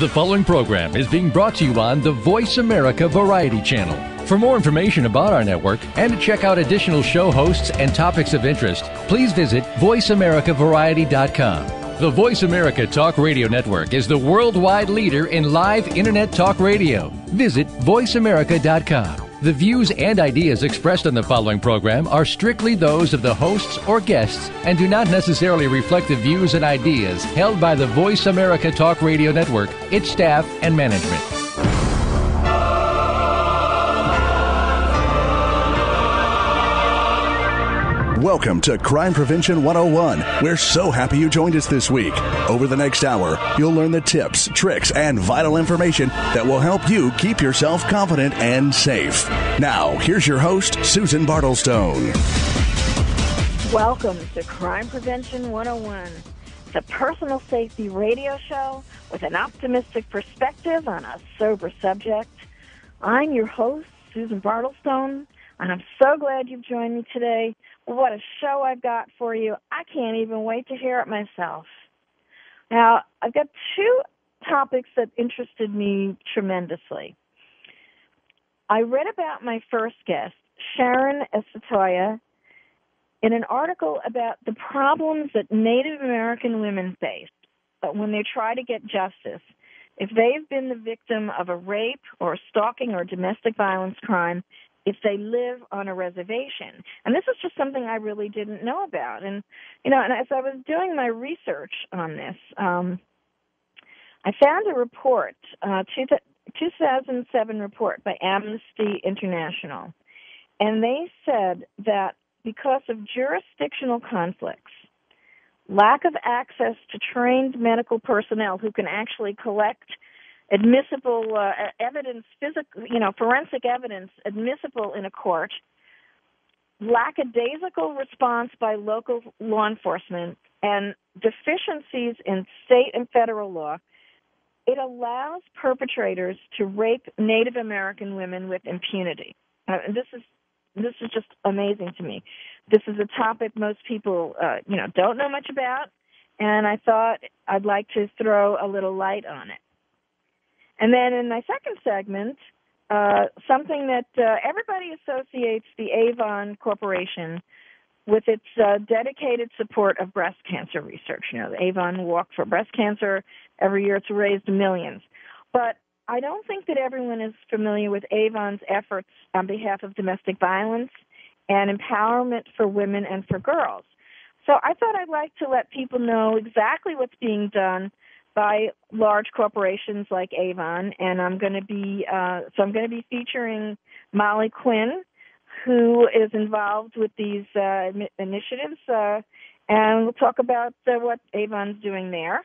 The following program is being brought to you on the Voice America Variety Channel. For more information about our network and to check out additional show hosts and topics of interest, please visit voiceamericavariety.com. The Voice America Talk Radio Network is the worldwide leader in live Internet talk radio. Visit voiceamerica.com. The views and ideas expressed on the following program are strictly those of the hosts or guests and do not necessarily reflect the views and ideas held by the Voice America Talk Radio Network, its staff, and management. Welcome to Crime Prevention 101. We're so happy you joined us this week. Over the next hour, you'll learn the tips, tricks, and vital information that will help you keep yourself confident and safe. Now, here's your host, Susan Bartlestone. Welcome to Crime Prevention 101, the personal safety radio show with an optimistic perspective on a sober subject. I'm your host, Susan Bartlestone, and I'm so glad you've joined me today. What a show I've got for you. I can't even wait to hear it myself. Now, I've got two topics that interested me tremendously. I read about my first guest, Sharon Esatoya, in an article about the problems that Native American women face when they try to get justice. If they've been the victim of a rape or stalking or domestic violence crime, if they live on a reservation. And this is just something I really didn't know about. And, and as I was doing my research on this, I found a report, 2007 report by Amnesty International. And they said that because of jurisdictional conflicts, lack of access to trained medical personnel who can actually collect admissible evidence, forensic evidence admissible in a court, lackadaisical response by local law enforcement, and deficiencies in state and federal law, it allows perpetrators to rape Native American women with impunity. This is just amazing to me. This is a topic most people, don't know much about, and I thought I'd like to throw a little light on it. And then in my second segment, something that everybody associates the Avon Corporation with its dedicated support of breast cancer research. The Avon Walk for Breast Cancer, every year it's raised millions. But I don't think that everyone is familiar with Avon's efforts on behalf of domestic violence and empowerment for women and for girls. So I thought I'd like to let people know exactly what's being done by large corporations like Avon, and I'm going to be featuring Molly Quinn, who is involved with these initiatives, and we'll talk about what Avon's doing there.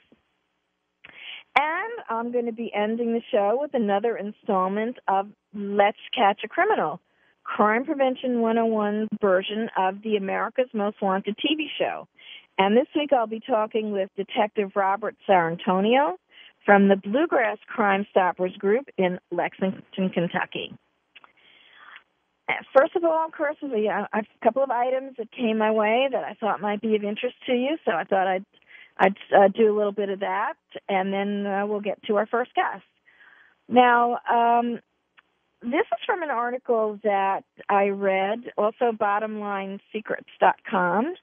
And I'm going to be ending the show with another installment of Let's Catch a Criminal, Crime Prevention 101's version of the America's Most Wanted TV show. And this week I'll be talking with Detective Robert Sarantonio from the Bluegrass Crime Stoppers Group in Lexington, Kentucky. First of all, of course, I have a couple of items that came my way that I thought might be of interest to you, so I thought I'd do a little bit of that, and then we'll get to our first guest. Now, this is from an article that I read, also bottomlinesecrets.com.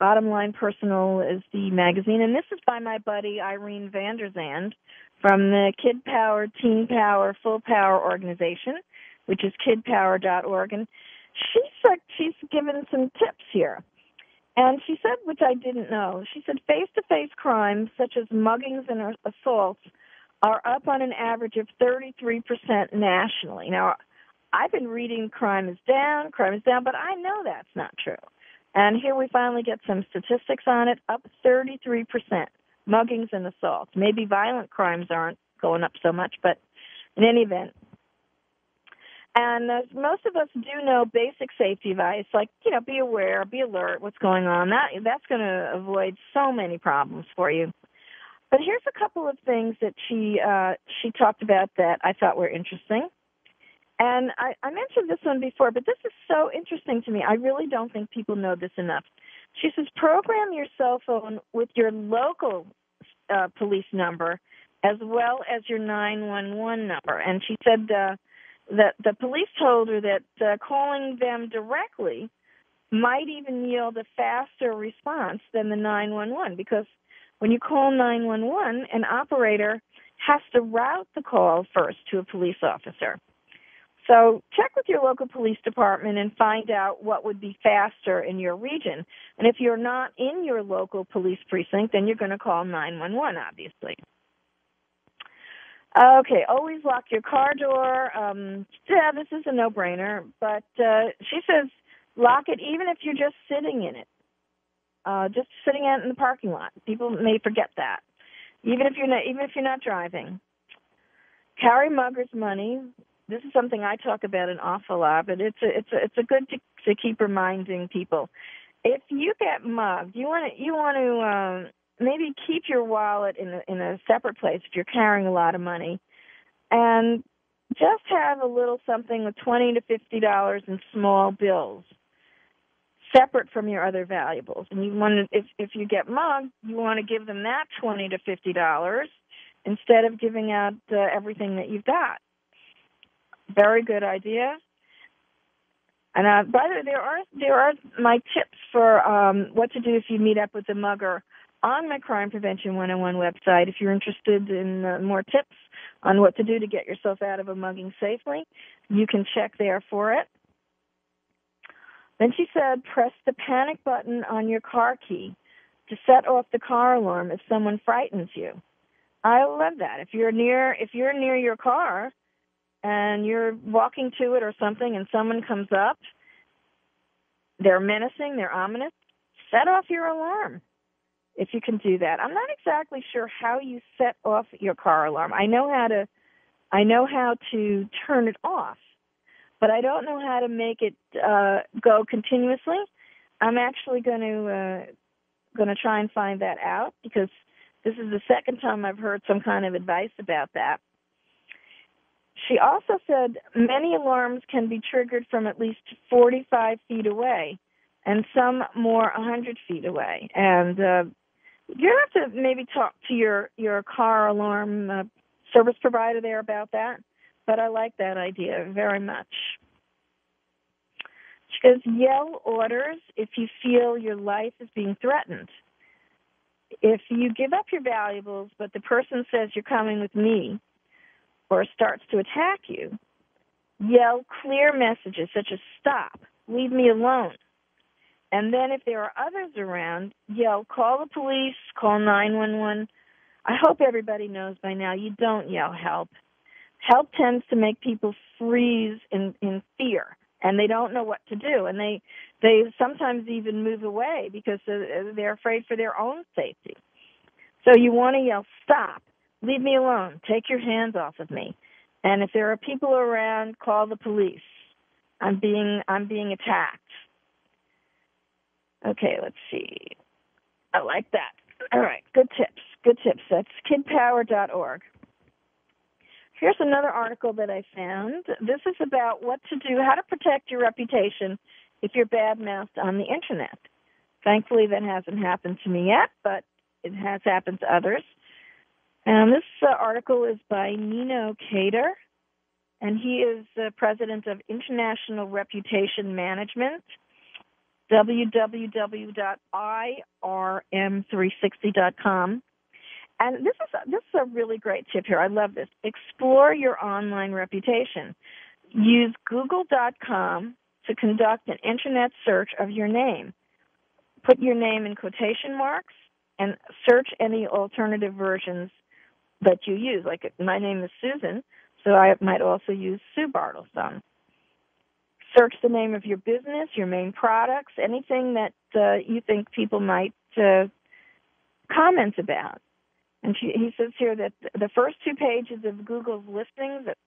Bottom Line Personal is the magazine, and this is by my buddy Irene Vanderzand from the Kid Power, Teen Power, Full Power organization, which is kidpower.org, and she's given some tips here. And she said, which I didn't know, she said face-to-face crimes such as muggings and assaults are up on an average of 33% nationally. Now, I've been reading crime is down, but I know that's not true. And here we finally get some statistics on it, up 33%, muggings and assaults. Maybe violent crimes aren't going up so much, but in any event. And most of us do know basic safety advice, like, be aware, be alert, what's going on. That's going to avoid so many problems for you. But here's a couple of things that she talked about that I thought were interesting. And I mentioned this one before, but this is so interesting to me. I really don't think people know this enough. She says, program your cell phone with your local police number as well as your 911 number. And she said that the police told her that calling them directly might even yield a faster response than the 911, because when you call 911, an operator has to route the call first to a police officer. So check with your local police department and find out what would be faster in your region. And if you're not in your local police precinct, then you're going to call 911, obviously. Okay, always lock your car door. Yeah, this is a no-brainer, but she says lock it even if you're just sitting in it, just sitting out in the parking lot. People may forget that, even if you're not driving. Carry muggers' money. This is something I talk about an awful lot, but it's a good to keep reminding people. If you get mugged, you want to maybe keep your wallet in a separate place if you're carrying a lot of money, and just have a little something with $20 to $50 in small bills, separate from your other valuables. And you want to, if you get mugged, you want to give them that $20 to $50 instead of giving out everything that you've got. Very good idea. And by the way, there are my tips for what to do if you meet up with a mugger on my Crime Prevention 101 website. If you're interested in more tips on what to do to get yourself out of a mugging safely, you can check there for it. Then she said, press the panic button on your car key to set off the car alarm if someone frightens you. I love that. If you're near your car and you're walking to it or something and someone comes up, they're menacing, they're ominous, set off your alarm if you can do that. I'm not exactly sure how you set off your car alarm. I know how to turn it off, but I don't know how to make it go continuously. I'm actually going to try and find that out, because this is the second time I've heard some kind of advice about that. She also said many alarms can be triggered from at least 45 feet away, and some more 100 feet away. And you have to maybe talk to your car alarm service provider there about that. But I like that idea very much. She goes, yell orders if you feel your life is being threatened. If you give up your valuables, but the person says you're coming with me, or starts to attack you, yell clear messages such as stop, leave me alone. And then if there are others around, yell call the police, call 911. I hope everybody knows by now you don't yell help. Help tends to make people freeze in fear, and they don't know what to do. And they sometimes even move away because they're afraid for their own safety. So you want to yell stop. Leave me alone. Take your hands off of me. And if there are people around, call the police. I'm being attacked. Okay, let's see. I like that. All right, good tips. Good tips. That's kidpower.org. Here's another article that I found. This is about what to do, how to protect your reputation if you're bad-mouthed on the Internet. Thankfully, that hasn't happened to me yet, but it has happened to others. And this article is by Nino Cater, and he is the president of International Reputation Management, www.irm360.com. And this is a really great tip here. I love this. Explore your online reputation. Use Google.com to conduct an Internet search of your name. Put your name in quotation marks and search any alternative versions that you use. Like my name is Susan, so I might also use Sue Bartleson. Search the name of your business, your main products, anything that you think people might comment about. And he says here that the first two pages of Google's listings that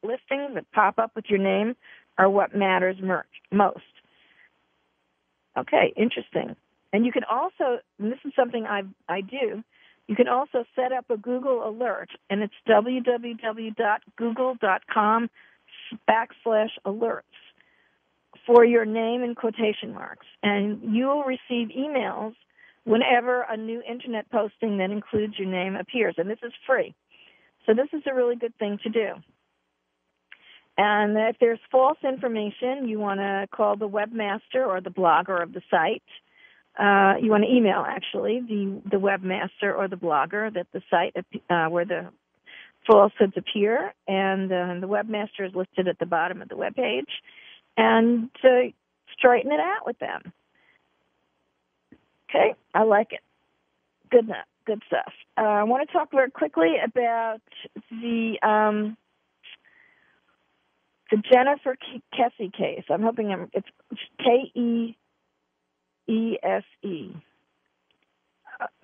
pop up with your name are what matters most. Okay, interesting. And you can also, and this is something I do, you can also set up a Google alert, and it's www.google.com/alerts for your name in quotation marks. And you will receive emails whenever a new Internet posting that includes your name appears. And this is free. So this is a really good thing to do. And if there's false information, you want to call the webmaster or the blogger of the site. You want to email, actually, the webmaster or the blogger that the site where the falsehoods appear, and the webmaster is listed at the bottom of the webpage, and to straighten it out with them. Okay, I like it. Good stuff. I want to talk very quickly about the Jennifer Kesse case. I'm hoping it's K-E-E-S-E.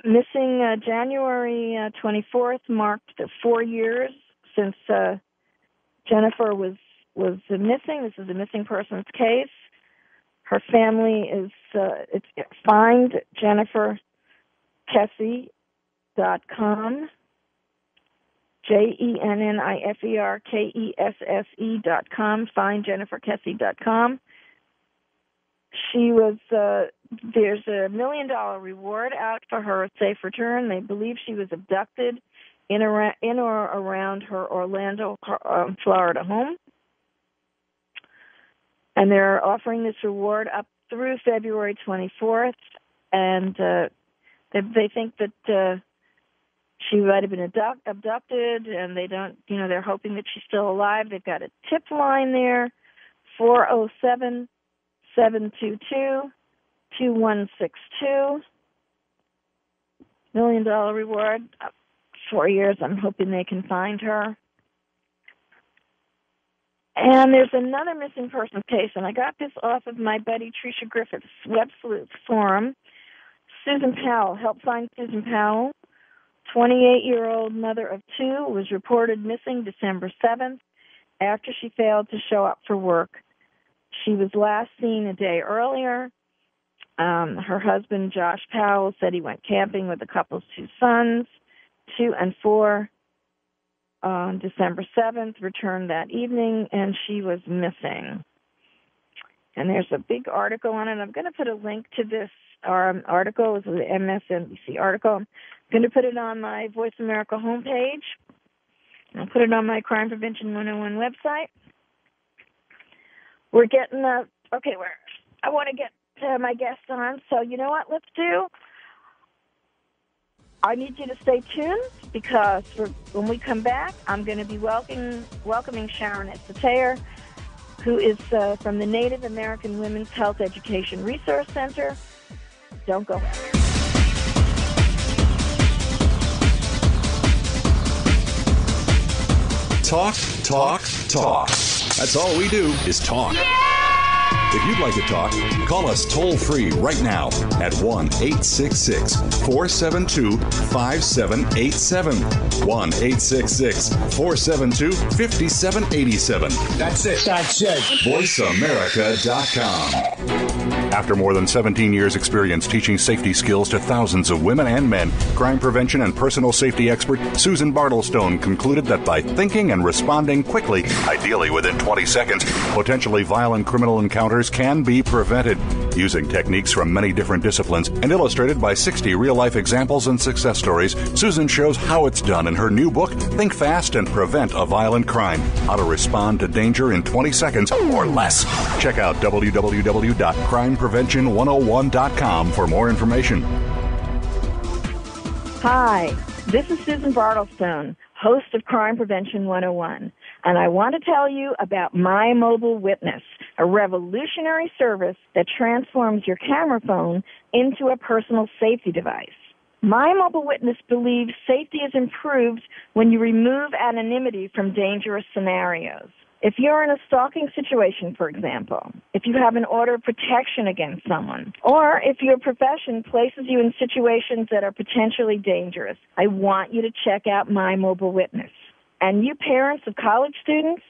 Missing January 24th marked the 4 years since Jennifer was missing. This is a missing persons case. Her family is find JenniferKesse.com, JenniferKesse.com, findjenniferkesse.com. She was, there's $1 million reward out for her safe return. They believe she was abducted in or around her Orlando, Florida home. And they're offering this reward up through February 24th. And they think that she might have been abducted, and they don't, they're hoping that she's still alive. They've got a tip line there, 407-722-2162. $1 million reward. 4 years. I'm hoping they can find her. And there's another missing persons case, and I got this off of my buddy Tricia Griffith's web forum. Susan Powell, help find Susan Powell. 28-year-old mother of two, was reported missing December 7th after she failed to show up for work. She was last seen a day earlier. Her husband, Josh Powell, said he went camping with the couple's two sons, 2 and 4, on December 7th, returned that evening, and she was missing. And there's a big article on it. I'm going to put a link to this article. This is an MSNBC article. I'm going to put it on my Voice America homepage. I'll put it on my Crime Prevention 101 website. We're getting I want to get my guest on. So you know what? Let's do. I need you to stay tuned because when we come back, I'm going to be welcoming Sharon Esatayer, who is from the Native American Women's Health Education Resource Center. Don't go away. Talk, talk, talk. That's all we do is talk. Yeah! If you'd like to talk, call us toll-free right now at 1-866-472-5787. 1-866-472-5787. That's it. VoiceAmerica.com. After more than 17 years' experience teaching safety skills to thousands of women and men, crime prevention and personal safety expert Susan Bartlestone concluded that by thinking and responding quickly, ideally within 20 seconds, potentially violent criminal encounters can be prevented. Using techniques from many different disciplines and illustrated by 60 real-life examples and success stories, Susan shows how it's done in her new book, Think Fast and Prevent a Violent Crime: How to Respond to Danger in 20 Seconds or Less. Check out www.crimeprevention101.com for more information. Hi, this is Susan Bartlestone, host of Crime Prevention 101, and I want to tell you about My Mobile Witness, a revolutionary service that transforms your camera phone into a personal safety device. My Mobile Witness believes safety is improved when you remove anonymity from dangerous scenarios. If you're in a stalking situation, for example, if you have an order of protection against someone, or if your profession places you in situations that are potentially dangerous, I want you to check out My Mobile Witness. And you parents of college students,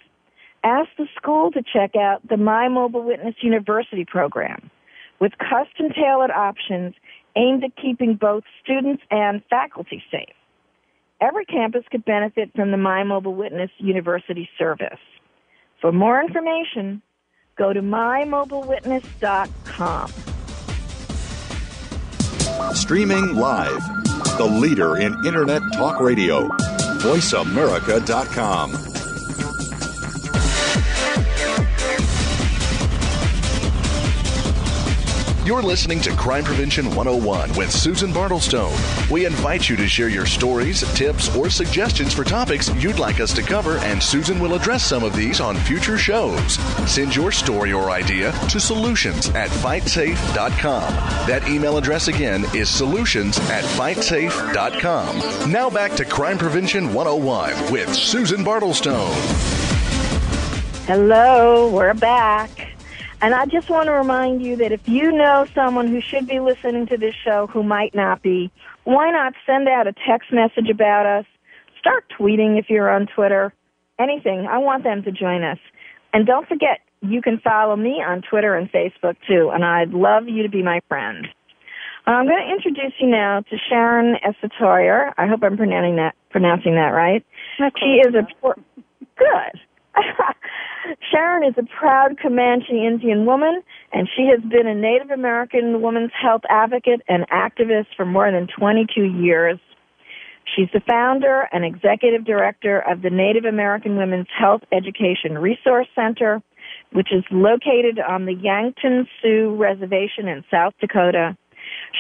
ask the school to check out the My Mobile Witness University program with custom-tailored options aimed at keeping both students and faculty safe. Every campus could benefit from the My Mobile Witness University service. For more information, go to mymobilewitness.com. Streaming live, the leader in Internet talk radio. VoiceAmerica.com. You're listening to Crime Prevention 101 with Susan Bartlestone. We invite you to share your stories, tips, or suggestions for topics you'd like us to cover, and Susan will address some of these on future shows. Send your story or idea to solutions@fightsafe.com. That email address again is solutions@fightsafe.com. Now back to Crime Prevention 101 with Susan Bartlestone. Hello, we're back. And I just want to remind you that if you know someone who should be listening to this show who might not be, why not send out a text message about us? Start tweeting if you're on Twitter. Anything. I want them to join us. And don't forget, you can follow me on Twitter and Facebook, too, and I'd love you to be my friend. I'm going to introduce you now to Sharon Esatoyer. I hope I'm pronouncing that right. She is a... Good. Sharon is a proud Comanche Indian woman, and she has been a Native American women's health advocate and activist for more than 22 years. She's the founder and executive director of the Native American Women's Health Education Resource Center, which is located on the Yankton Sioux Reservation in South Dakota.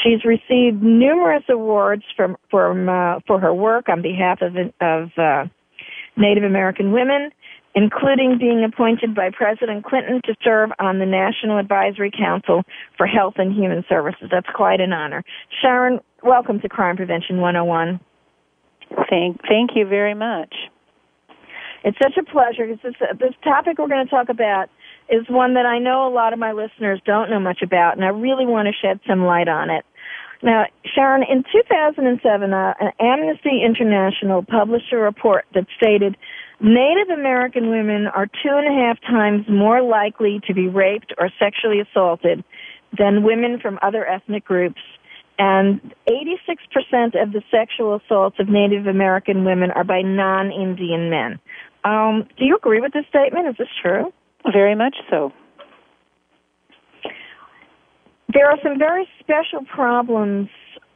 She's received numerous awards for her work on behalf of Native American women, including being appointed by President Clinton to serve on the National Advisory Council for Health and Human Services. That's quite an honor. Sharon, welcome to Crime Prevention 101. Thank you very much. It's such a pleasure. This topic we're going to talk about is one that I know a lot of my listeners don't know much about, and I really want to shed some light on it. Now, Sharon, in 2007, Amnesty International published a report that stated Native American women are 2.5 times more likely to be raped or sexually assaulted than women from other ethnic groups, and 86% of the sexual assaults of Native American women are by non-Indian men. Do you agree with this statement? Is this true? Very much so. There are some very special problems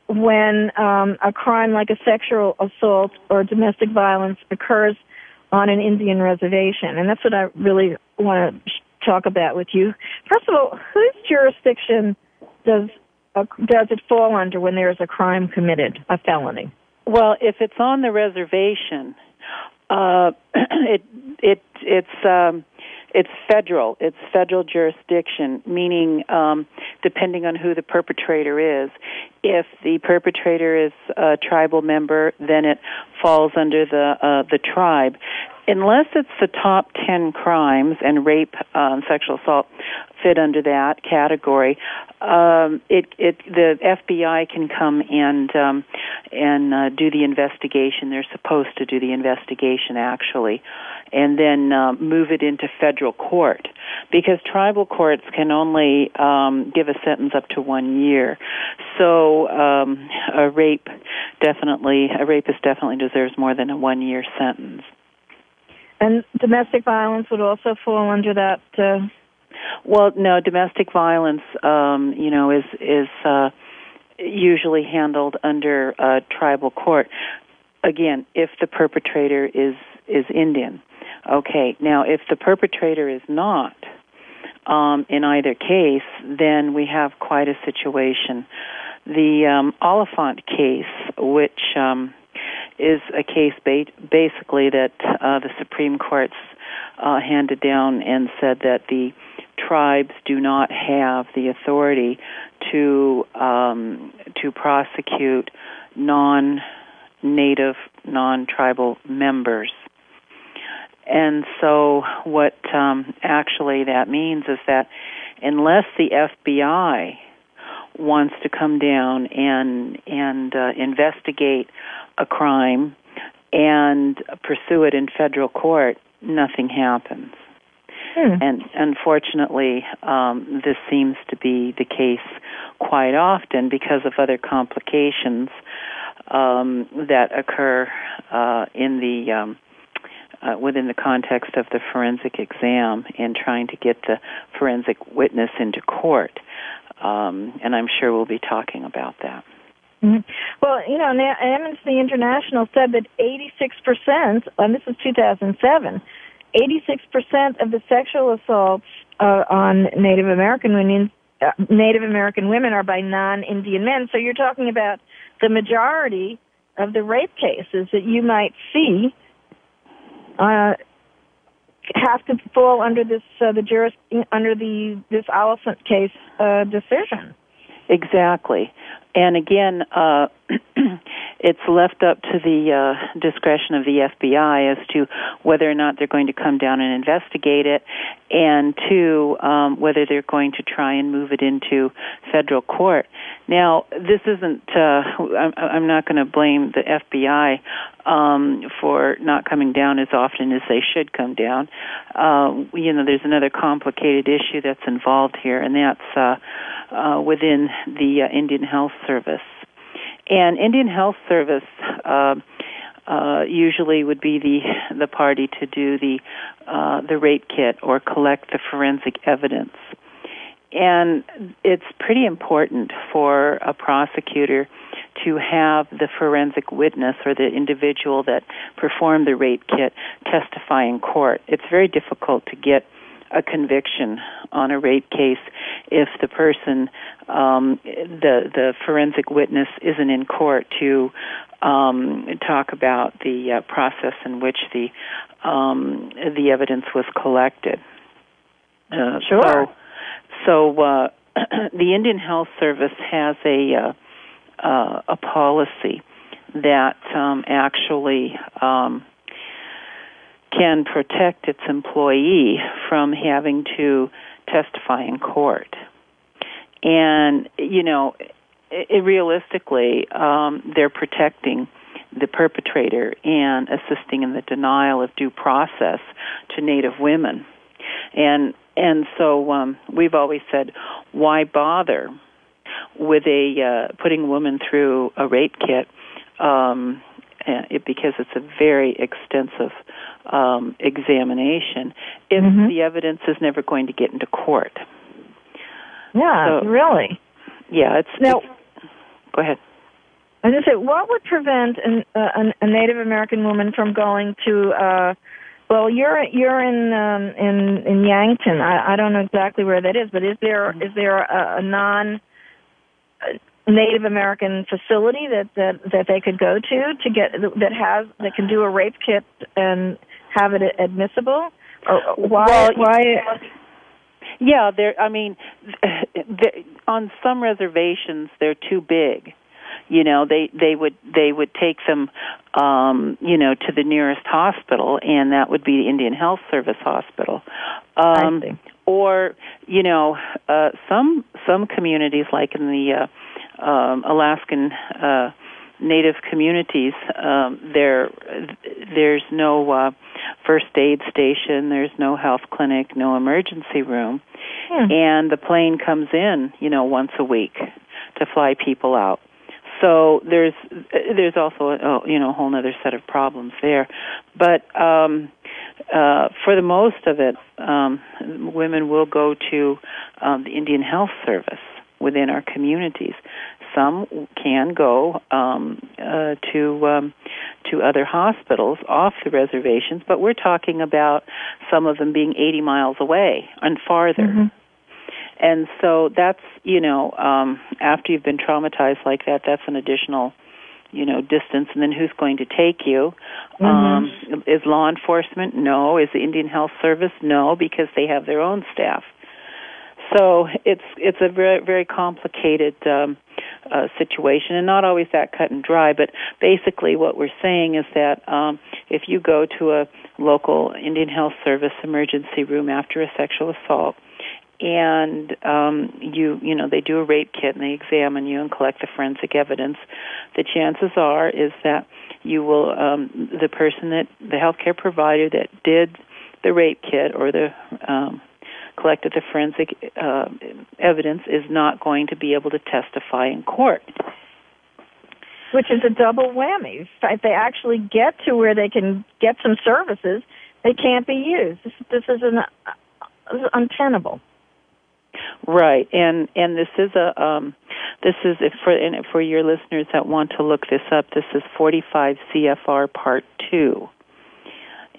when a crime like a sexual assault or domestic violence occurs on an Indian reservation, and that's what I really want to talk about with you. First of all, whose jurisdiction does it fall under when there is a crime committed, a felony? Well, if it's on the reservation, it's federal. It's federal jurisdiction, meaning depending on who the perpetrator is. If the perpetrator is a tribal member, then it falls under the tribe. Unless it's the top 10 crimes, and rape, sexual assault fit under that category, the FBI can come and do the investigation. They're supposed to do the investigation, actually, and then move it into federal court, because tribal courts can only give a sentence up to 1 year. So a rapist definitely deserves more than a 1-year sentence. And domestic violence would also fall under that. Well, no, domestic violence, is usually handled under tribal court. Again, if the perpetrator is Indian. Okay, now if the perpetrator is not, in either case, then we have quite a situation. The Oliphant case, which is a case basically that the Supreme Court's handed down and said that the tribes do not have the authority to prosecute non-native, non-tribal members. And so what actually that means is that unless the FBI wants to come down and investigate a crime and pursue it in federal court, nothing happens. And unfortunately, this seems to be the case quite often because of other complications that occur within the context of the forensic exam and trying to get the forensic witness into court. And I'm sure we'll be talking about that. Mm-hmm. Well, Amnesty International said that 86%, and this is 2007, 86% of the sexual assaults on Native American women are by non-Indian men. So you're talking about the majority of the rape cases that you might see have to fall under this this Oliphant case decision. Exactly. And again, it's left up to the discretion of the FBI as to whether or not they're going to come down and investigate it, and two, whether they're going to try and move it into federal court. Now, this isn't, I'm not going to blame the FBI for not coming down as often as they should come down. There's another complicated issue that's involved here, and that's within the Indian Health Service. And Indian Health Service usually would be the party to do the rape kit or collect the forensic evidence. And it's pretty important for a prosecutor to have the forensic witness or the individual that performed the rape kit testify in court. It's very difficult to get a conviction on a rape case if the person, the forensic witness, isn't in court to talk about the process in which the evidence was collected. Sure. So the Indian Health Service has a policy that actually can protect its employee from having to testify in court. And, realistically, they're protecting the perpetrator and assisting in the denial of due process to Native women. And so we've always said, why bother with putting a woman through a rape kit? Because it's a very extensive examination if the evidence is never going to get into court. Yeah, so, really. Yeah, go ahead. I was going to say, what would prevent a Native American woman from going to? Well, you're in Yankton. I don't know exactly where that is, but is there a non Native American facility that they could go to get that can do a rape kit and have it admissible? Or why? Yeah, on some reservations they're too big. They would take them, to the nearest hospital, and that would be the Indian Health Service hospital. I see. Or, some communities, like in the Alaskan Native communities, there's no first aid station, there's no health clinic, no emergency room, and the plane comes in, once a week to fly people out. So there's also a whole other set of problems there, but for the most of it, women will go to the Indian Health Service within our communities. Some can go to other hospitals off the reservations, but we're talking about some of them being 80 miles away and farther. Mm-hmm. And so that's, after you've been traumatized like that, that's an additional, distance. And then who's going to take you? Mm-hmm. Is law enforcement? No. Is the Indian Health Service? No, because they have their own staff. So it's a very, very complicated situation, and not always that cut and dry. But basically what we're saying is that if you go to a local Indian Health Service emergency room after a sexual assault, and they do a rape kit and they examine you and collect the forensic evidence, the chances are is that you will the person that the healthcare provider that did the rape kit or the collected the forensic evidence is not going to be able to testify in court. Which is a double whammy. If they actually get to where they can get some services, they can't be used. This is untenable. Right, and this is for your listeners that want to look this up. This is 45 CFR Part 2,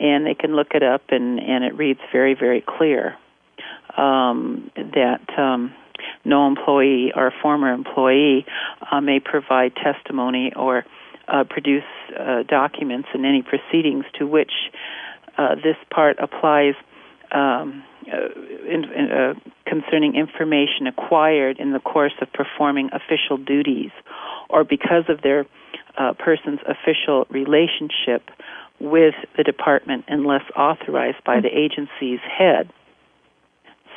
and they can look it up, and it reads very, very clear that no employee or former employee may provide testimony or produce documents in any proceedings to which this part applies concerning information acquired in the course of performing official duties or because of their person's official relationship with the department unless authorized by the agency's head.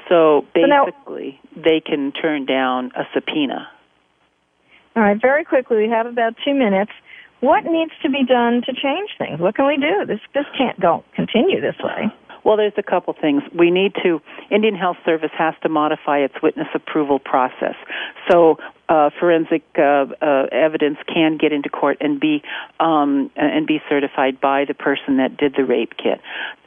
So basically, they can turn down a subpoena. All right, very quickly, we have about 2 minutes. What needs to be done to change things? What can we do? This can't continue this way. Well, there's a couple things. Indian Health Service has to modify its witness approval process. So forensic evidence can get into court and be certified by the person that did the rape kit.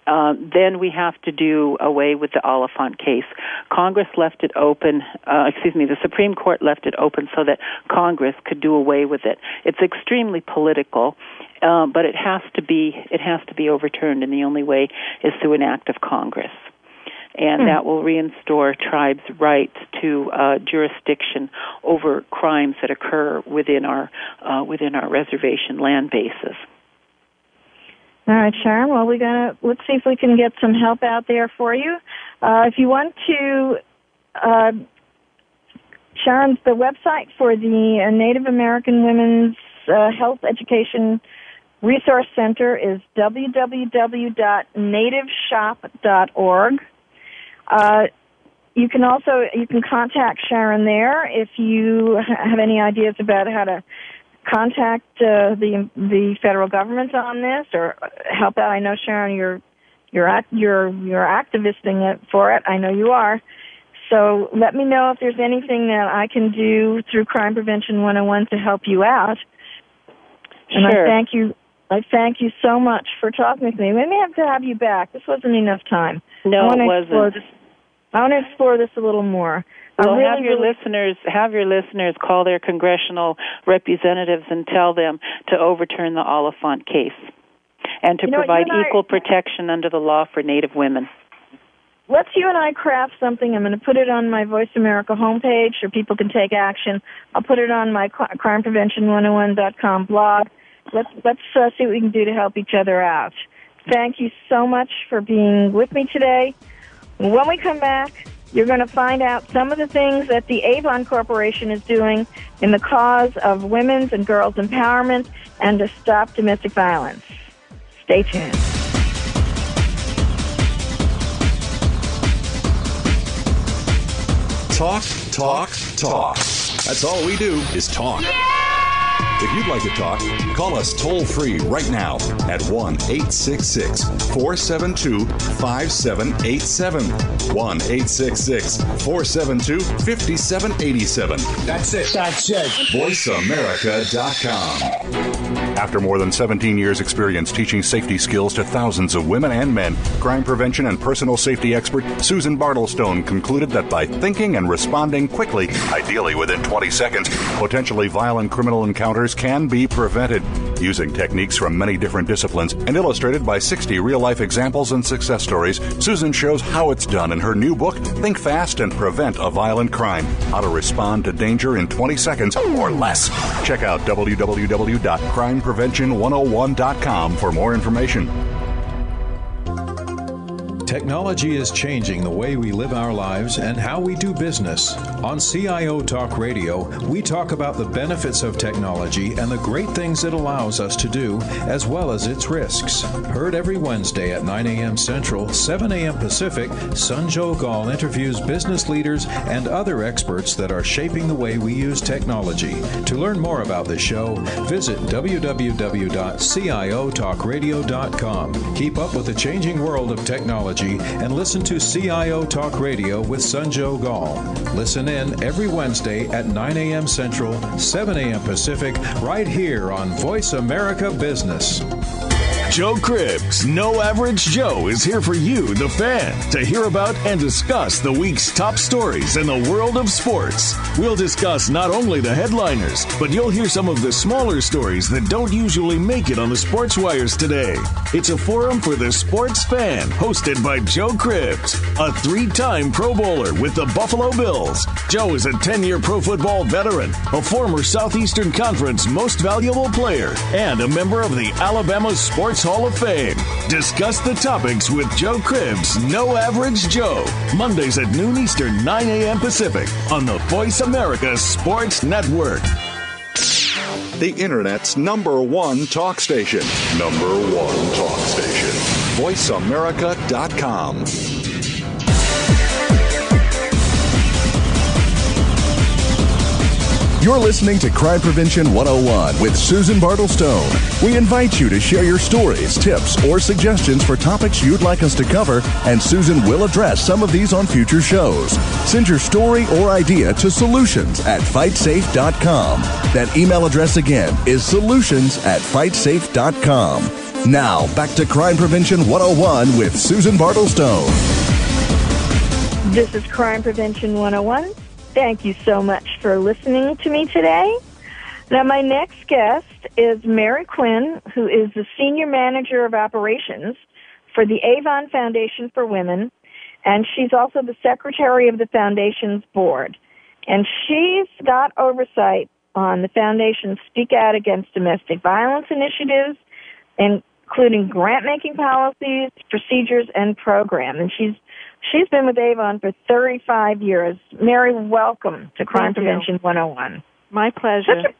Then we have to do away with the Oliphant case. Congress left it open, the Supreme Court left it open so that Congress could do away with it. It's extremely political, but it has to be overturned, and the only way is through an act of Congress. And that will reinstore tribes' rights to jurisdiction over crimes that occur within our reservation land bases. All right, Sharon. Well, let's see if we can get some help out there for you. If you want to, Sharon's the website for the Native American Women's Health Education Resource Center is www.nativeshop.org. You can contact Sharon there if you have any ideas about how to contact the federal government on this or help out. I know, Sharon, you're activisting it for it. I know you are. So let me know if there's anything that I can do through Crime Prevention 101 to help you out. And sure. I thank you so much for talking with me. We may have to have you back. This wasn't enough time. No, it wasn't. I want to explore this a little more. Well, have your listeners call their congressional representatives and tell them to overturn the Oliphant case and to provide equal protection under the law for Native women. Let's you and I craft something. I'm going to put it on my Voice America homepage so people can take action. I'll put it on my crimeprevention101.com blog. Let's see what we can do to help each other out. Thank you so much for being with me today. When we come back, you're going to find out some of the things that the Avon Corporation is doing in the cause of women's and girls' empowerment and to stop domestic violence. Stay tuned. Talk, talk, talk. That's all we do is talk. If you'd like to talk, call us toll-free right now at 1-866-472-5787. 1-866-472-5787. That's it. VoiceAmerica.com. After more than 17 years' experience teaching safety skills to thousands of women and men, crime prevention and personal safety expert Susan Bartlestone concluded that by thinking and responding quickly, ideally within 20 seconds, potentially violent criminal encounters can be prevented. Using techniques from many different disciplines and illustrated by 60 real-life examples and success stories, Susan shows how it's done in her new book, Think Fast and Prevent a Violent Crime: How to Respond to Danger in 20 Seconds or Less. Check out www.crimeprevention101.com for more information. Technology is changing the way we live our lives and how we do business. On CIO Talk Radio, we talk about the benefits of technology and the great things it allows us to do, as well as its risks. Heard every Wednesday at 9 a.m. Central, 7 a.m. Pacific, Sanjo Gall interviews business leaders and other experts that are shaping the way we use technology. To learn more about the show, visit www.ciotalkradio.com. Keep up with the changing world of technology and listen to CIO Talk Radio with Sanjo Gall. Listen in every Wednesday at 9 a.m. Central, 7 a.m. Pacific, right here on Voice America Business. Joe Cribbs, No Average Joe, is here for you, the fan, to hear about and discuss the week's top stories in the world of sports. We'll discuss not only the headliners, but you'll hear some of the smaller stories that don't usually make it on the sports wires today. It's a forum for the sports fan, hosted by Joe Cribbs, a 3-time Pro Bowler with the Buffalo Bills. Joe is a 10-year pro football veteran, a former Southeastern Conference Most Valuable Player, and a member of the Alabama Sports Hall of Fame. Discuss the topics with Joe Cribbs, No Average Joe, Mondays at noon Eastern, 9 a.m. Pacific, on the Voice America Sports Network. The Internet's #1 talk station. #1 talk station. VoiceAmerica.com. You're listening to Crime Prevention 101 with Susan Bartlestone. We invite you to share your stories, tips, or suggestions for topics you'd like us to cover, and Susan will address some of these on future shows. Send your story or idea to solutions@fightsafe.com. That email address again is solutions@fightsafe.com. Now, back to Crime Prevention 101 with Susan Bartlestone. This is Crime Prevention 101. Thank you so much for listening to me today. Now, my next guest is Mary Quinn, who is the Senior Manager of Operations for the Avon Foundation for Women, and she's also the Secretary of the Foundation's board. And she's got oversight on the Foundation's Speak Out Against Domestic Violence initiatives, including grant-making policies, procedures, and programs. And she's been with Avon for 35 years. Mary, welcome to Crime Prevention 101. My pleasure.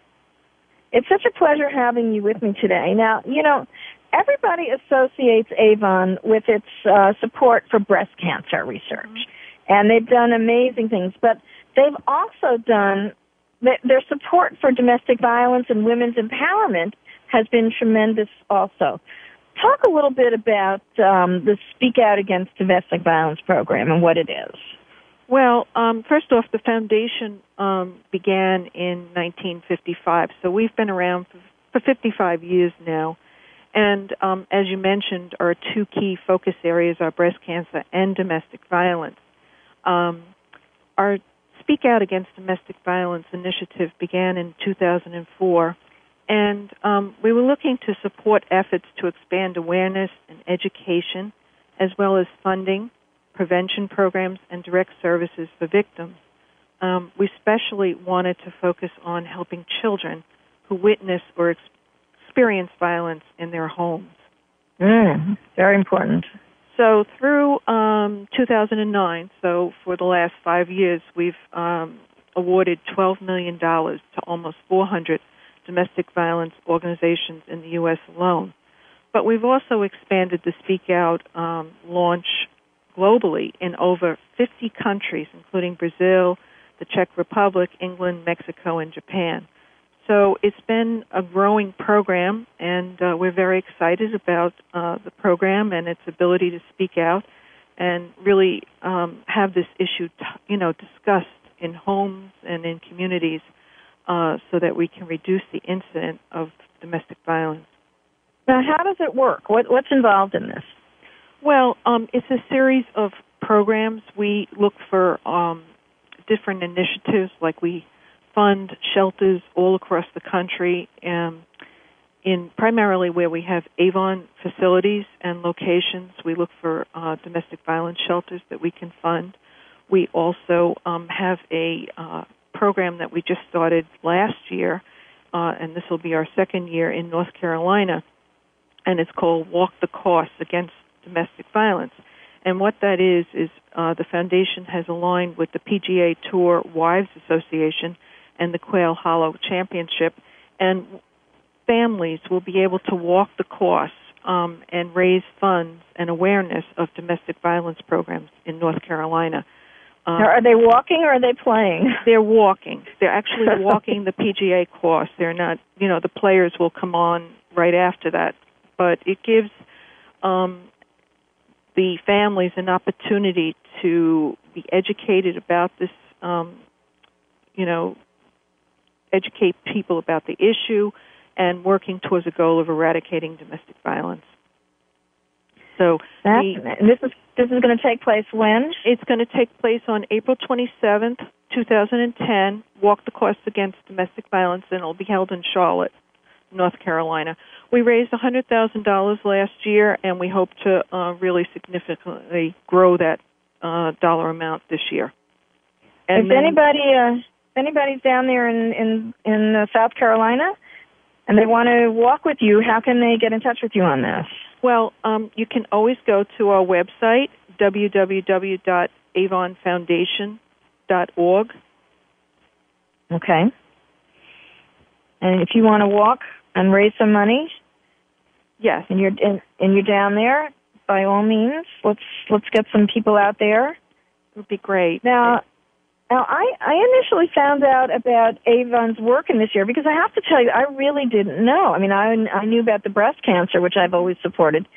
It's such a pleasure having you with me today. Now, everybody associates Avon with its support for breast cancer research, and they've done amazing things, but they've also done, their support for domestic violence and women's empowerment has been tremendous also. Talk a little bit about the Speak Out Against Domestic Violence program and what it is. Well, first off, the foundation began in 1955, so we've been around for 55 years now. And as you mentioned, our two key focus areas are breast cancer and domestic violence. Our Speak Out Against Domestic Violence initiative began in 2004. And we were looking to support efforts to expand awareness and education, as well as funding, prevention programs, and direct services for victims. We especially wanted to focus on helping children who witness or experience violence in their homes. Very important. So through 2009, so for the last 5 years, we've awarded $12 million to almost 400 domestic violence organizations in the U.S. alone. But we've also expanded the Speak Out launch globally in over 50 countries, including Brazil, the Czech Republic, England, Mexico, and Japan. So it's been a growing program, and we're very excited about the program and its ability to speak out and really have this issue discussed in homes and in communities so that we can reduce the incident of domestic violence. Now, how does it work? What's involved in this? Well, it's a series of programs. We look for different initiatives, like we fund shelters all across the country, in primarily where we have Avon facilities and locations. We look for domestic violence shelters that we can fund. We also have a program that we just started last year, and this will be our second year in North Carolina, and it's called Walk the Course Against Domestic Violence. And what that is the foundation has aligned with the PGA Tour Wives Association and the Quail Hollow Championship, and families will be able to walk the course and raise funds and awareness of domestic violence programs in North Carolina. Are they walking or are they playing? They're walking. They're actually walking the PGA course. They're not, the players will come on right after that. But it gives the families an opportunity to be educated about this, educate people about the issue and working towards a goal of eradicating domestic violence. So this is going to take place when? It's going to take place on April 27th, 2010. Walk the Course Against Domestic Violence, and it'll be held in Charlotte, North Carolina. We raised $100,000 last year, and we hope to really significantly grow that dollar amount this year. And if anybody's down there in South Carolina and they want to walk with you, how can they get in touch with you on this? Well, you can always go to our website, www.avonfoundation.org. Okay. And if you want to walk and raise some money, yes, and you're down there, by all means, let's get some people out there. It would be great. Now, I initially found out about Avon's work in this year because I have to tell you, I really didn't know. I mean, I knew about the breast cancer, which I've always supported,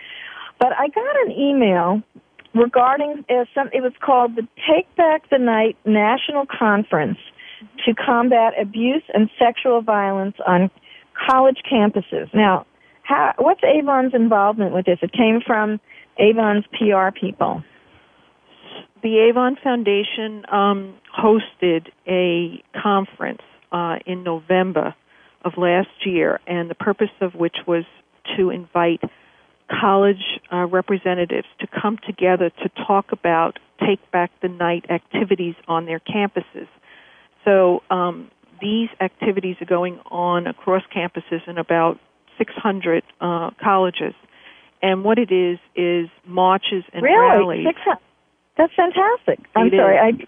but I got an email regarding it was called the Take Back the Night National Conference to Combat Abuse and Sexual Violence on College Campuses. Now, what's Avon's involvement with this? It came from Avon's PR people. The Avon Foundation hosted a conference in November of last year, and the purpose of which was to invite college representatives to come together to talk about Take Back the Night activities on their campuses. So these activities are going on across campuses in about 600 colleges. And what it is marches and rallies. That's fantastic. I'm sorry.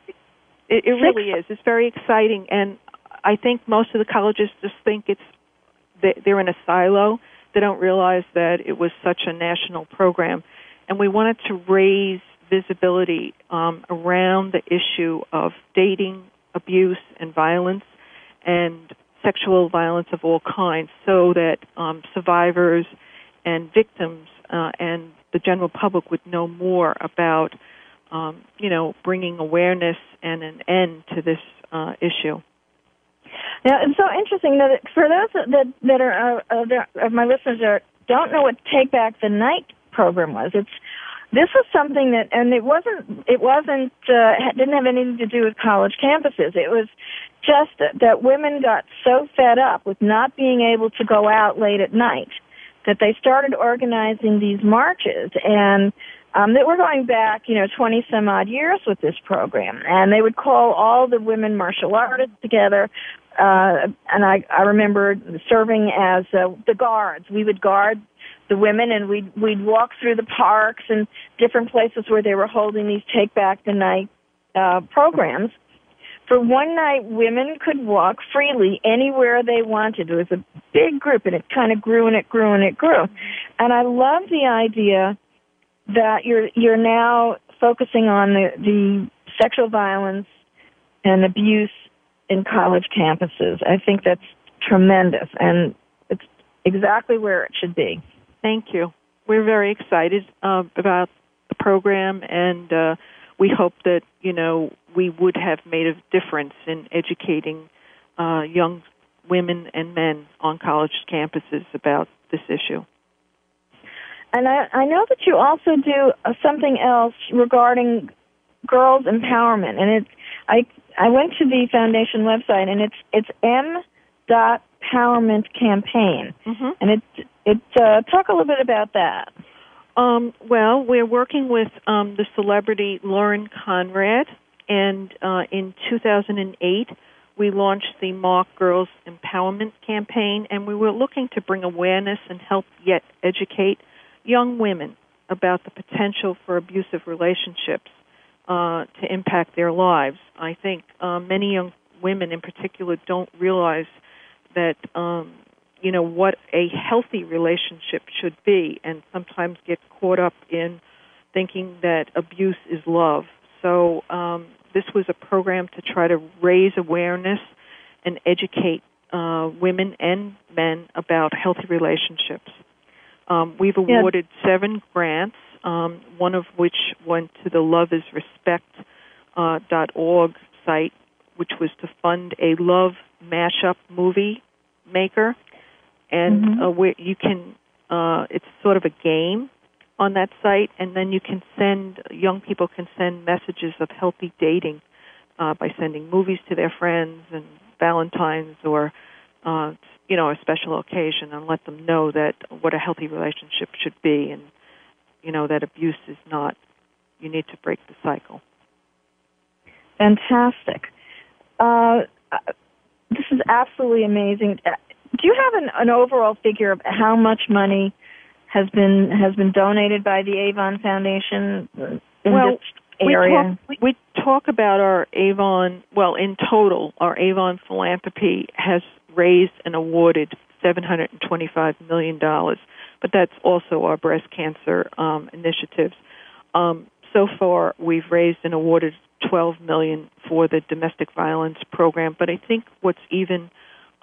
It really is. It's very exciting. And I think most of the colleges just think they're in a silo. They don't realize that it was such a national program. And we wanted to raise visibility around the issue of dating, abuse, and violence, and sexual violence of all kinds, so that survivors and victims and the general public would know more about, bringing awareness and an end to this issue. Now, it's so interesting that for those that are of my listeners that don't know what Take Back the Night program was, this was something that, and it didn't have anything to do with college campuses. It was just that women got so fed up with not being able to go out late at night that they started organizing these marches, and that we're going back, 20 some odd years with this program, and they would call all the women martial artists together, and I remember serving as the guards. We would guard the women, and we'd walk through the parks and different places where they were holding these Take Back the Night programs. For one night, women could walk freely anywhere they wanted. It was a big group, and it kind of grew and it grew and it grew. And I love the idea that you're now focusing on the sexual violence and abuse in college campuses. I think that's tremendous, and it's exactly where it should be. Thank you. We're very excited about the program, and we hope that, we would have made a difference in educating young women and men on college campuses about this issue. And I know that you also do something else regarding girls' empowerment, and I went to the foundation website, and it's M.Empowerment Campaign, and talk a little bit about that. Well, we're working with the celebrity Lauren Conrad, and in 2008 we launched the Mark Girls Empowerment Campaign, and we were looking to bring awareness and help yet educate young women about the potential for abusive relationships to impact their lives. I think many young women in particular don't realize that what a healthy relationship should be, and sometimes get caught up in thinking that abuse is love. So this was a program to try to raise awareness and educate women and men about healthy relationships. We've awarded 7 grants, one of which went to the loveisrespect.org site, which was to fund a love mashup movie maker. And where you can, it's sort of a game on that site, and then young people can send messages of healthy dating by sending movies to their friends and Valentine's or a special occasion, and let them know that what a healthy relationship should be, and that abuse is not. You need to break the cycle. Fantastic. This is absolutely amazing. Do you have an overall figure of how much money has been donated by the Avon Foundation in this area? We talk about our Avon, in total, our Avon philanthropy has raised and awarded $725 million, but that's also our breast cancer initiatives. So far, we've raised and awarded $12 million for the domestic violence program, but I think what's even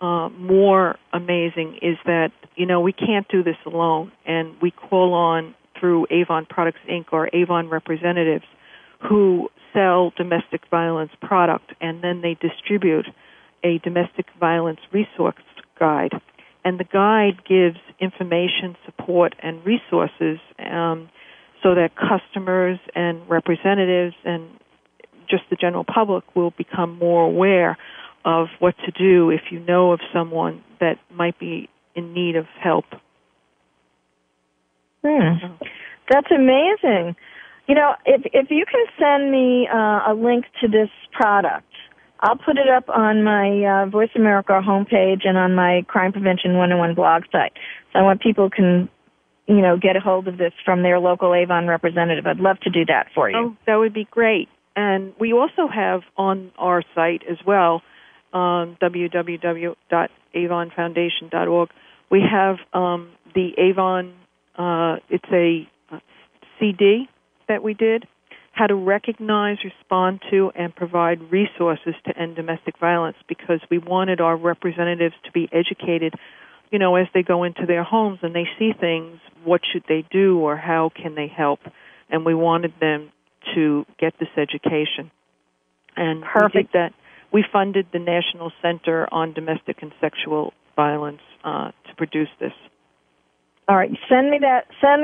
more amazing is that, we can't do this alone, and we call on, through Avon Products, Inc., our Avon representatives who sell domestic violence product, and then they distribute a domestic violence resource guide. And the guide gives information, support, and resources so that customers and representatives and just the general public will become more aware of what to do if you know of someone that might be in need of help. That's amazing. If you can send me a link to this product, I'll put it up on my Voice America homepage and on my Crime Prevention 101 blog site. So I want people can, get a hold of this from their local Avon representative. I'd love to do that for you. Oh, that would be great. And we also have on our site as well, www.avonfoundation.org, we have the Avon, it's a CD that we did, how to recognize, respond to, and provide resources to end domestic violence, because we wanted our representatives to be educated, as they go into their homes and they see things, what should they do or how can they help? And we wanted them to get this education. And Perfect. We did that. We funded the National Center on Domestic and Sexual Violence to produce this. All right, send me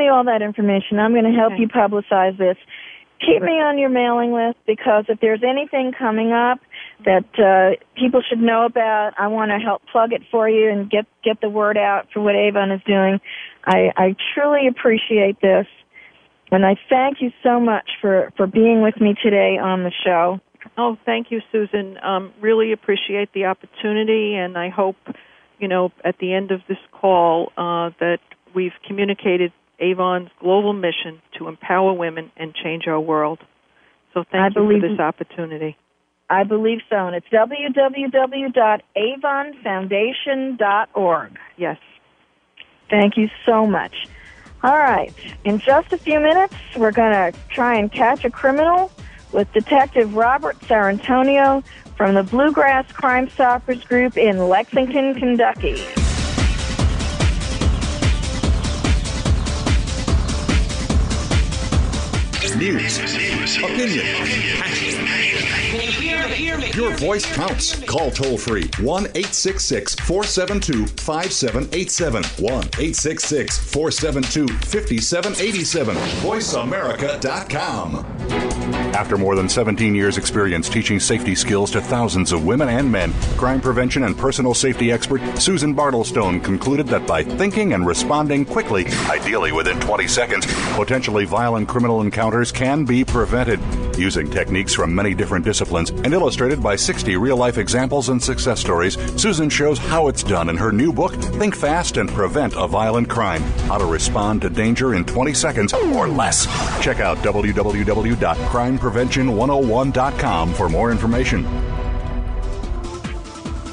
all that information. I'm going to help you publicize this. Keep me on your mailing list, because if there's anything coming up that people should know about, I want to help plug it for you and get the word out for what Avon is doing. I truly appreciate this, and I thank you so much for being with me today on the show. Oh, thank you, Susan. Really appreciate the opportunity, and I hope, at the end of this call that we've communicated Avon's global mission to empower women and change our world. So thank you for this opportunity. I believe so, and it's www.avonfoundation.org. Yes. Thank you so much. All right, in just a few minutes, we're going to try and catch a criminal with Detective Robert Sarantonio from the Bluegrass Crime Stoppers Group in Lexington, Kentucky. News, opinion, passion. Your voice counts. Call toll-free 1-866-472-5787. 1-866-472-5787. VoiceAmerica.com. After more than 17 years' experience teaching safety skills to thousands of women and men, crime prevention and personal safety expert Susan Bartlestone concluded that by thinking and responding quickly, ideally within 20 seconds, potentially violent criminal encounters can be prevented. Using techniques from many different disciplines and illustrated by 60 real-life examples and success stories, Susan shows how it's done in her new book, Think Fast and Prevent a Violent Crime: How to Respond to Danger in 20 Seconds or Less. Check out www.crimeprevention101.com for more information.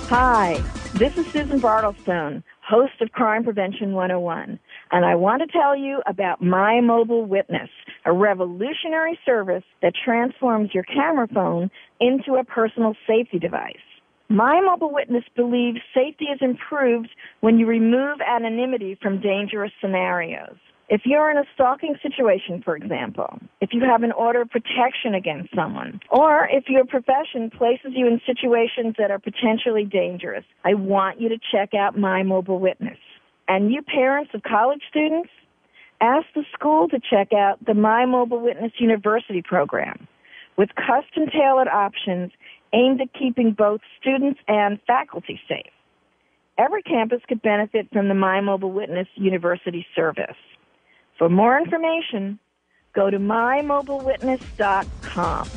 Hi, this is Susan Bartlestone, host of Crime Prevention 101, and I want to tell you about My Mobile Witness, a revolutionary service that transforms your camera phone into a personal safety device. My Mobile Witness believes safety is improved when you remove anonymity from dangerous scenarios. If you're in a stalking situation, for example, if you have an order of protection against someone, or if your profession places you in situations that are potentially dangerous, I want you to check out My Mobile Witness. And you parents of college students, Ask the school to check out the My Mobile Witness University program with custom-tailored options aimed at keeping both students and faculty safe. Every campus could benefit from the My Mobile Witness University service. For more information, go to mymobilewitness.com.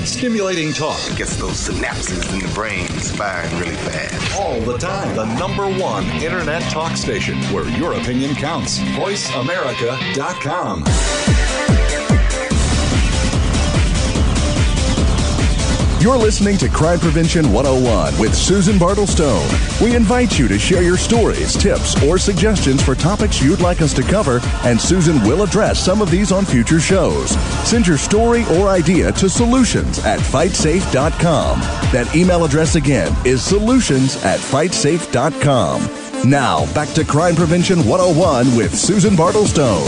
Stimulating talk. It gets those synapses in the brain firing really fast. All the time. The #1 Internet talk station where your opinion counts. VoiceAmerica.com. You're listening to Crime Prevention 101 with Susan Bartlestone. We invite you to share your stories, tips, or suggestions for topics you'd like us to cover, and Susan will address some of these on future shows. Send your story or idea to solutions@fightsafe.com. That email address again is solutions@fightsafe.com. Now, back to Crime Prevention 101 with Susan Bartlestone.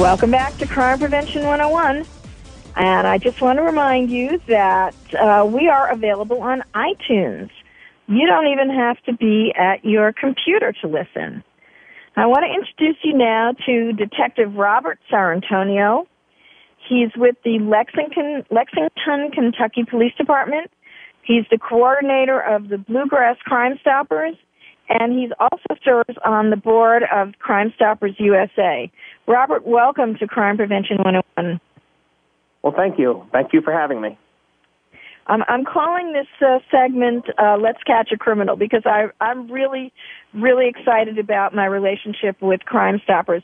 Welcome back to Crime Prevention 101. And I just want to remind you that we are available on iTunes. You don't even have to be at your computer to listen. I want to introduce you now to Detective Robert Sarantonio. He's with the Lexington, Kentucky Police Department. He's the coordinator of the Bluegrass Crime Stoppers, and he also serves on the board of Crime Stoppers USA. Robert, welcome to Crime Prevention 101. Well, thank you. Thank you for having me. I'm calling this segment Let's Catch a Criminal because I'm really, really excited about my relationship with Crime Stoppers.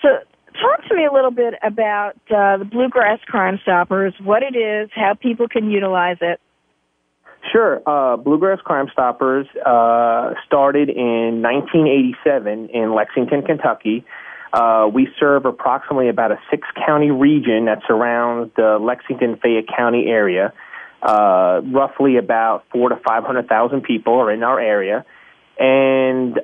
So talk to me a little bit about the Bluegrass Crime Stoppers, what it is, how people can utilize it. Sure. Bluegrass Crime Stoppers started in 1987 in Lexington, Kentucky. We serve approximately about a 6-county region that surrounds the Lexington-Fayette County area. Roughly about 400,000 to 500,000 people are in our area. And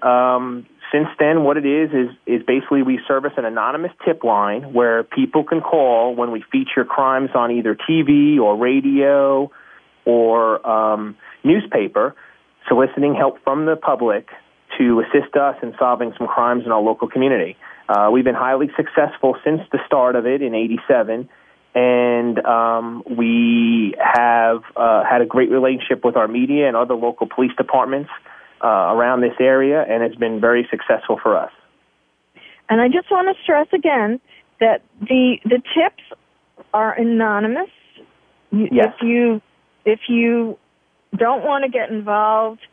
since then, what it is basically we service an anonymous tip line where people can call when we feature crimes on either TV or radio or newspaper, soliciting help from the public to assist us in solving some crimes in our local community. We've been highly successful since the start of it in '87, and we have had a great relationship with our media and other local police departments around this area, and it's been very successful for us. And I just want to stress again that the tips are anonymous. Yes. If you don't want to get involved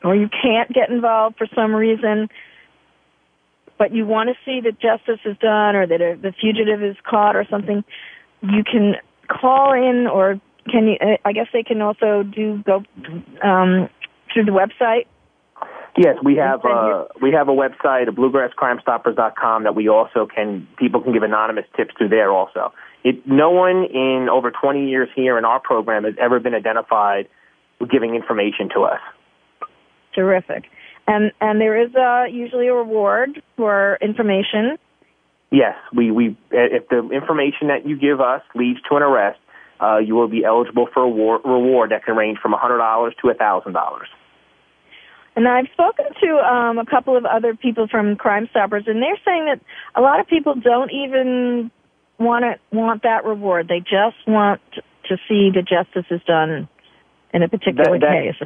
or you can't get involved for some reason, but you want to see that justice is done or that the fugitive is caught or something, you can call in, or can you? I guess they can also go through the website. Yes, we have a website, bluegrasscrimestoppers.com, that people can give anonymous tips through there also. No one in over 20 years here in our program has ever been identified with giving information to us. Terrific. And there is usually a reward for information. Yes, we if the information that you give us leads to an arrest, you will be eligible for a reward that can range from $100 to $1,000. And I've spoken to a couple of other people from Crime Stoppers, and they're saying that a lot of people don't even want that reward. They just want to see that justice is done in a particular case.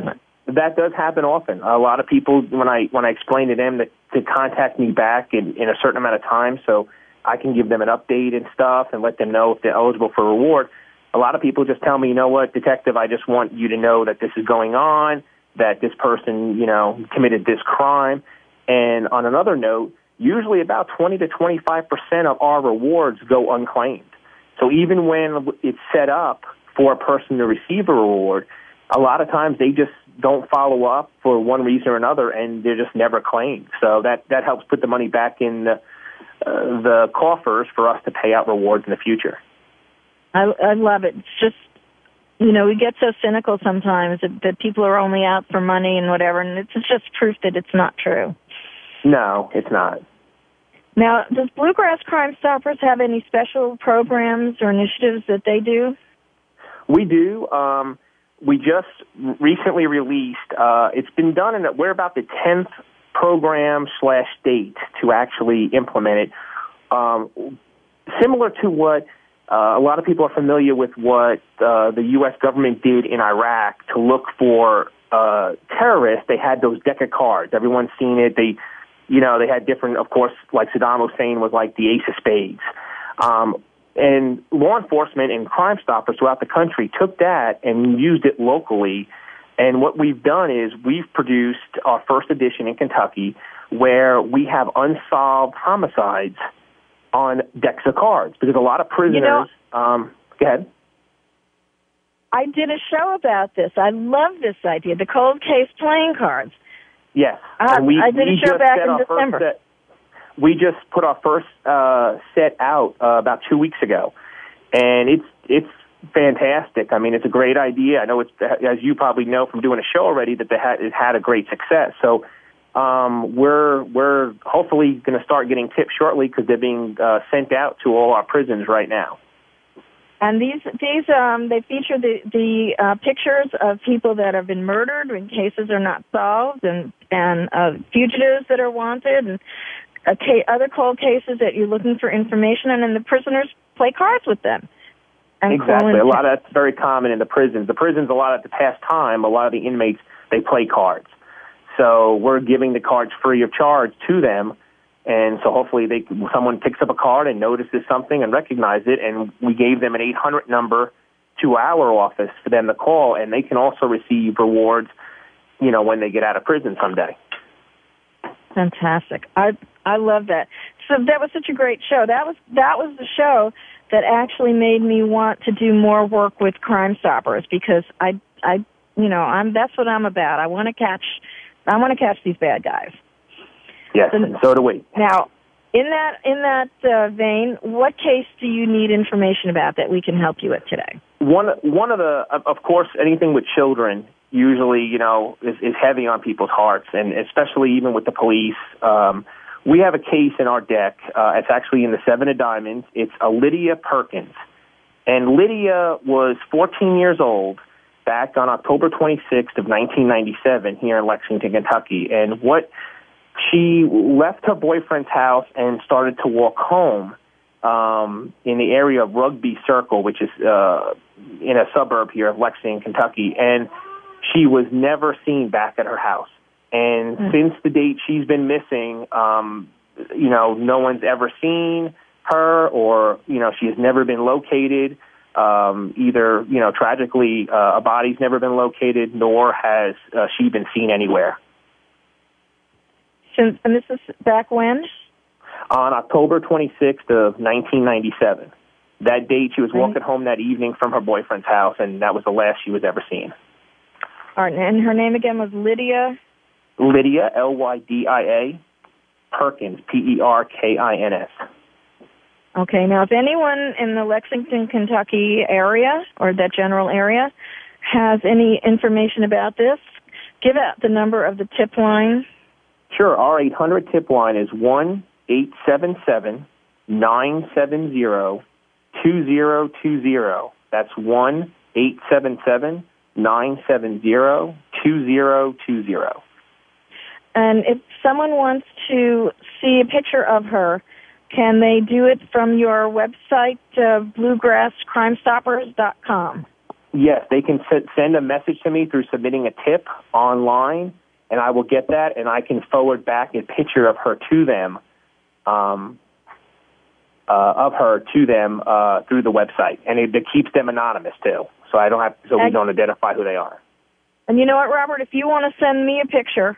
That does happen often. A lot of people, when I explain to them that to contact me back in a certain amount of time so I can give them an update and stuff and let them know if they're eligible for a reward, a lot of people just tell me, you know what, detective, I just want you to know that this is going on, that this person, committed this crime. And on another note, usually about 20 to 25% of our rewards go unclaimed. So even when it's set up for a person to receive a reward, a lot of times they just don't follow up for one reason or another, and they're just never claimed. So that helps put the money back in the coffers for us to pay out rewards in the future. I love it. It's just, we get so cynical sometimes that people are only out for money and whatever, and it's just proof that it's not true. No, it's not. Now, does Bluegrass Crime Stoppers have any special programs or initiatives that they do? We do. We just recently released, it's been done, we're about the 10th program/state to actually implement it. Similar to what a lot of people are familiar with what the U.S. government did in Iraq to look for terrorists. They had those deck of cards. Everyone's seen it. They had different, of course, like Saddam Hussein was like the ace of spades. And law enforcement and Crime Stoppers throughout the country took that and used it locally. And what we've done is we've produced our first edition in Kentucky where we have unsolved homicides on decks of cards because a lot of prisoners... go ahead. I did a show about this. I love this idea, the cold case playing cards. Yes. I did a show back in December. We just put our first set out about 2 weeks ago, and it's fantastic. I mean, it's a great idea. I know it's, as you probably know from doing a show already, that it had a great success. So we're hopefully going to start getting tips shortly because they're being sent out to all our prisons right now. And these they feature the pictures of people that have been murdered when cases are not solved, and fugitives that are wanted, and other cold cases that you're looking for information, and then the prisoners play cards with them. Exactly. A lot of that's very common in the prisons. The prisons, a lot of the past time, a lot of the inmates, they play cards. So we're giving the cards free of charge to them. And so hopefully someone picks up a card and notices something and recognizes it, and we gave them an 800 number to our office for them to call, and they can also receive rewards, when they get out of prison someday. Fantastic. I love that. So that was such a great show. That was the show that actually made me want to do more work with Crime Stoppers because that's what I'm about. I want to catch these bad guys. Yes, and so do we. Now, in that vein, what case do you need information about that we can help you with today? One of the, of course, anything with children usually, is heavy on people's hearts, and especially even with the police. We have a case in our deck. It's actually in the 7 of diamonds. It's a Lydia Perkins, and Lydia was 14 years old back on October 26th of 1997 here in Lexington, Kentucky, and she left her boyfriend's house and started to walk home in the area of Rugby Circle, which is in a suburb here of Lexington, Kentucky, and she was never seen back at her house. And since the date she's been missing, no one's ever seen her, or she has never been located. Either tragically, a body's never been located, nor has she been seen anywhere. And this is back when? On October 26th of 1997. That date, she was walking home that evening from her boyfriend's house, and that was the last she was ever seen. All right, and her name again was Lydia? Lydia, Lydia, Perkins, Perkins. Okay, now if anyone in the Lexington, Kentucky area, or that general area, has any information about this, give out the number of the tip line. Sure. Our 800 tip line is 1-877-970-2020. That's 1-877-970-2020. And if someone wants to see a picture of her, can they do it from your website, bluegrasscrimestoppers.com? Yes, they can send a message to me through submitting a tip online, and I will get that, and I can forward back a picture of her to them, through the website, and it keeps them anonymous too. So we don't identify who they are. And you know what, Robert? If you want to send me a picture,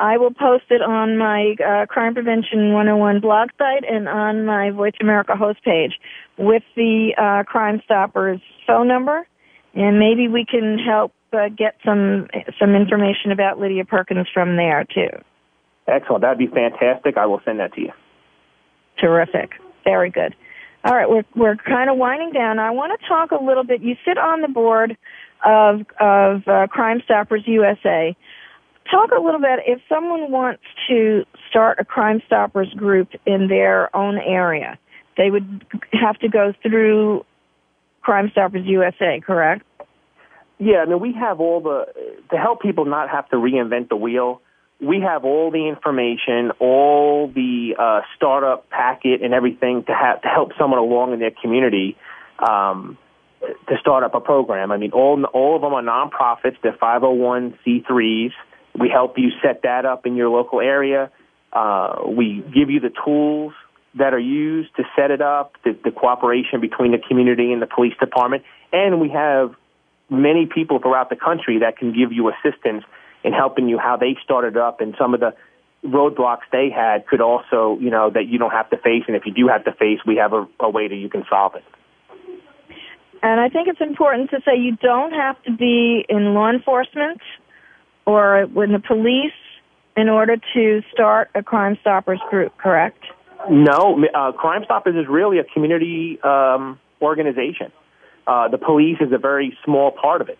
I will post it on my Crime Prevention 101 blog site and on my Voice America host page with the Crime Stoppers phone number, and maybe we can help get some information about Lydia Perkins from there, too. Excellent. That would be fantastic. I will send that to you. Terrific. Very good. All right, we're kind of winding down. I want to talk a little bit. You sit on the board of Crime Stoppers USA. Talk a little bit, if someone wants to start a Crime Stoppers group in their own area, they would have to go through Crime Stoppers USA, correct? Yeah, I mean, we have to help people not have to reinvent the wheel, we have all the information, all the startup packet and everything to help someone along in their community to start up a program. I mean, all of them are nonprofits. They're 501c3s. We help you set that up in your local area. We give you the tools that are used to set it up, the cooperation between the community and the police department. And we have many people throughout the country that can give you assistance in helping you how they started up, and some of the roadblocks they had could also, that you don't have to face. And if you do have to face, we have a way that you can solve it. And I think it's important to say you don't have to be in law enforcement or with the police in order to start a Crime Stoppers group, correct? No, Crime Stoppers is really a community organization. The police is a very small part of it.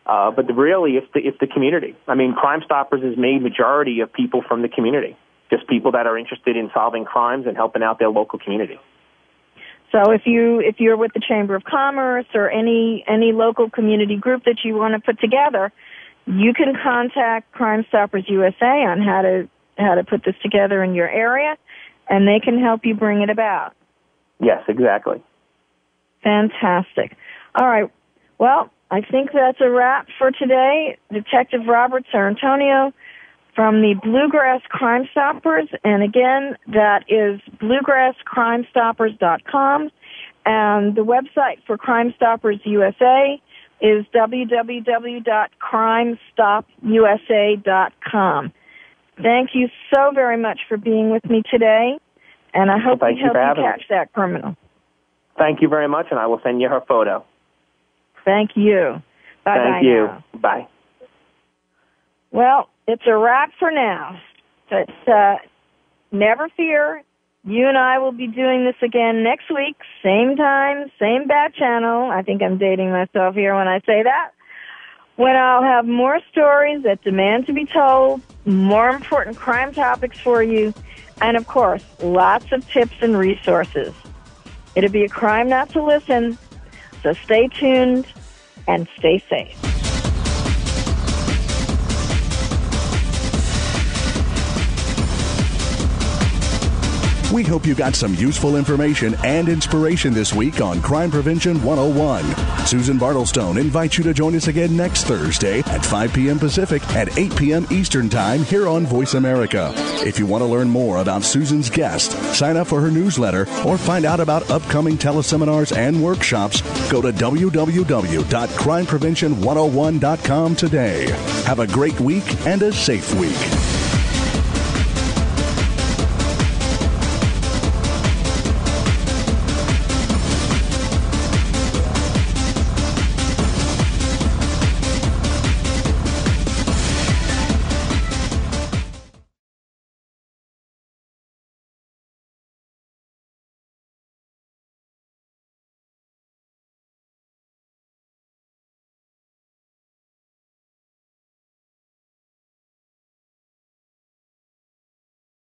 But really, it's the community. I mean, Crime Stoppers is made majority of people from the community, just people that are interested in solving crimes and helping out their local community. So if you're with the Chamber of Commerce or any local community group that you want to put together, you can contact Crime Stoppers USA on how to put this together in your area, and they can help you bring it about. Yes, exactly. Fantastic. All right. Well, I think that's a wrap for today. Detective Robert Sarantonio from the Bluegrass Crime Stoppers. And again, that is bluegrasscrimestoppers.com. And the website for Crime Stoppers USA is www.crimestopusa.com. Thank you so very much for being with me today. And I hope we help you catch that criminal. Thank you very much, and I will send you her photo. Thank you. Bye-bye. Thank you. Now. Bye. Well, it's a wrap for now. But never fear. You and I will be doing this again next week, same time, same bat channel. I think I'm dating myself here when I say that. When I'll have more stories that demand to be told, more important crime topics for you, and, of course, lots of tips and resources. It'll be a crime not to listen, so stay tuned and stay safe. We hope you got some useful information and inspiration this week on Crime Prevention 101. Susan Bartlestone invites you to join us again next Thursday at 5 p.m. Pacific at 8 p.m. Eastern Time here on Voice America. If you want to learn more about Susan's guest, sign up for her newsletter, or find out about upcoming teleseminars and workshops, go to www.crimeprevention101.com today. Have a great week and a safe week.